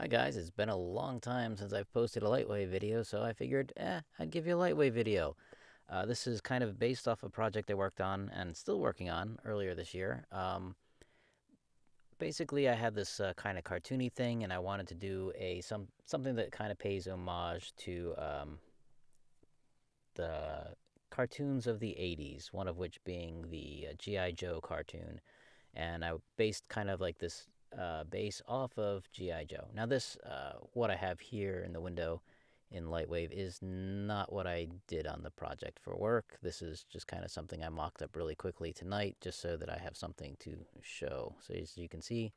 Hi guys, it's been a long time since I've posted a LightWave video, so I figured, I'd give you a LightWave video. This is kind of based off a project I worked on and still working on earlier this year. Basically, I had this kind of cartoony thing, and I wanted to do something that kind of pays homage to the cartoons of the '80s. One of which being the G.I. Joe cartoon, and I based kind of like this base off of G.I. Joe. Now, what I have here in the window in Lightwave is not what I did on the project for work. This is just kind of something I mocked up really quickly tonight just so that I have something to show. So as you can see,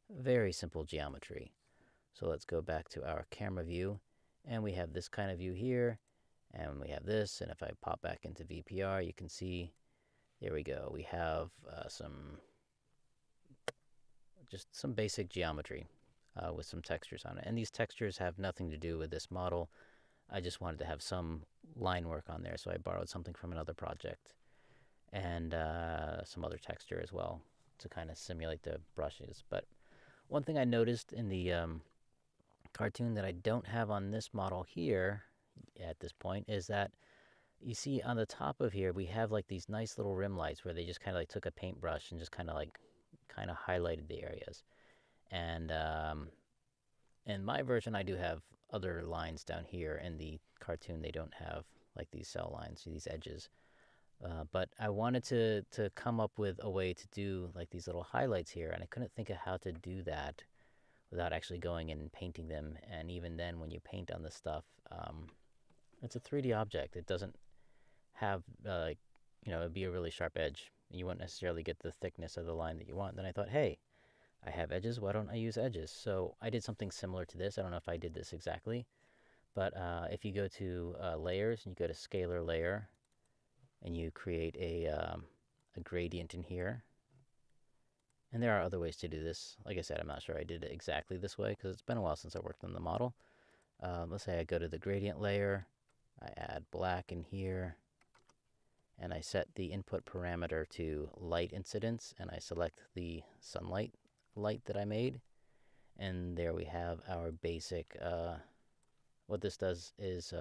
very simple geometry. So let's go back to our camera view, and we have this kind of view here, and we have this, and if I pop back into VPR, you can see, there we go. We have just some basic geometry with some textures on it. And these textures have nothing to do with this model. I just wanted to have some line work on there, so I borrowed something from another project and some other texture as well to kind of simulate the brushes. But one thing I noticed in the cartoon that I don't have on this model here at this point is that you see on the top of here we have like these nice little rim lights where they just kind of like took a paintbrush and just kind of highlighted the areas. And in my version, I do have other lines down here. In the cartoon, they don't have like these cell lines, these edges. But I wanted to come up with a way to do like these little highlights here, and I couldn't think of how to do that without actually going and painting them. And even then, when you paint on this stuff, it's a 3D object. It doesn't have it'd be a really sharp edge. You wouldn't necessarily get the thickness of the line that you want. Then I thought, hey, I have edges. Why don't I use edges? So I did something similar to this. I don't know if I did this exactly, but if you go to layers and you go to scalar layer and you create a gradient in here, and there are other ways to do this. Like I said, I'm not sure I did it exactly this way because it's been a while since I worked on the model. Let's say I go to the gradient layer, I add black in here, and I set the input parameter to light incidence, and I select the sunlight light that I made. And there we have our basic, what this does is,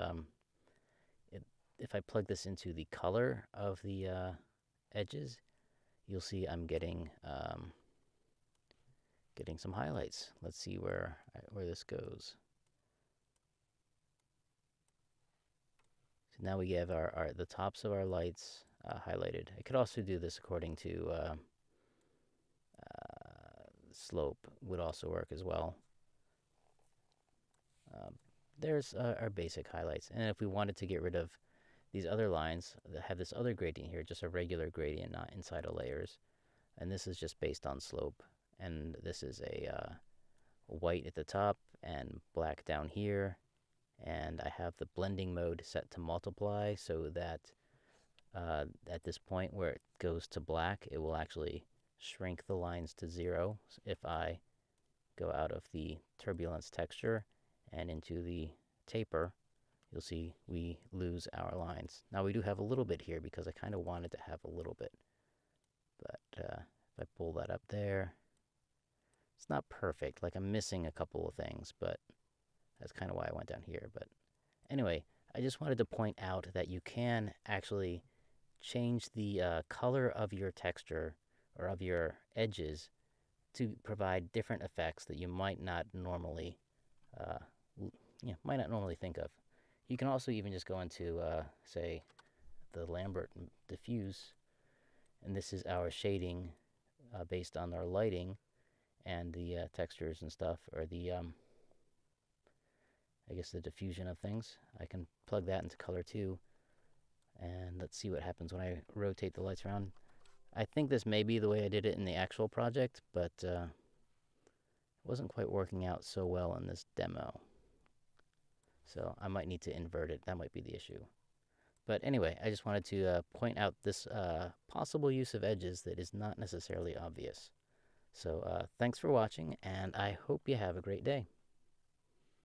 if I plug this into the color of the edges, you'll see I'm getting some highlights. Let's see where this goes. So now we have the tops of our lights highlighted. I could also do this according to slope would also work as well. There's our basic highlights. And if we wanted to get rid of these other lines that have this other gradient here, just a regular gradient, not inside of layers, and this is just based on slope, and this is a white at the top and black down here, and I have the blending mode set to multiply so that at this point where it goes to black, it will actually shrink the lines to 0 if I go out of the turbulence texture and into the taper. You'll see we lose our lines. Now we do have a little bit here because I kind of wanted to have a little bit. But if I pull that up there, it's not perfect. Like I'm missing a couple of things, but that's kind of why I went down here. But anyway, I just wanted to point out that you can actually change the color of your texture or of your edges to provide different effects that you might not normally think of. You can also even just go into, say, the Lambert diffuse, and this is our shading based on our lighting and the textures and stuff, or the, I guess, the diffusion of things. I can plug that into color too, and let's see what happens when I rotate the lights around. I think this may be the way I did it in the actual project, but it wasn't quite working out so well in this demo. So I might need to invert it. That might be the issue. But anyway, I just wanted to point out this possible use of edges that is not necessarily obvious. So thanks for watching, and I hope you have a great day.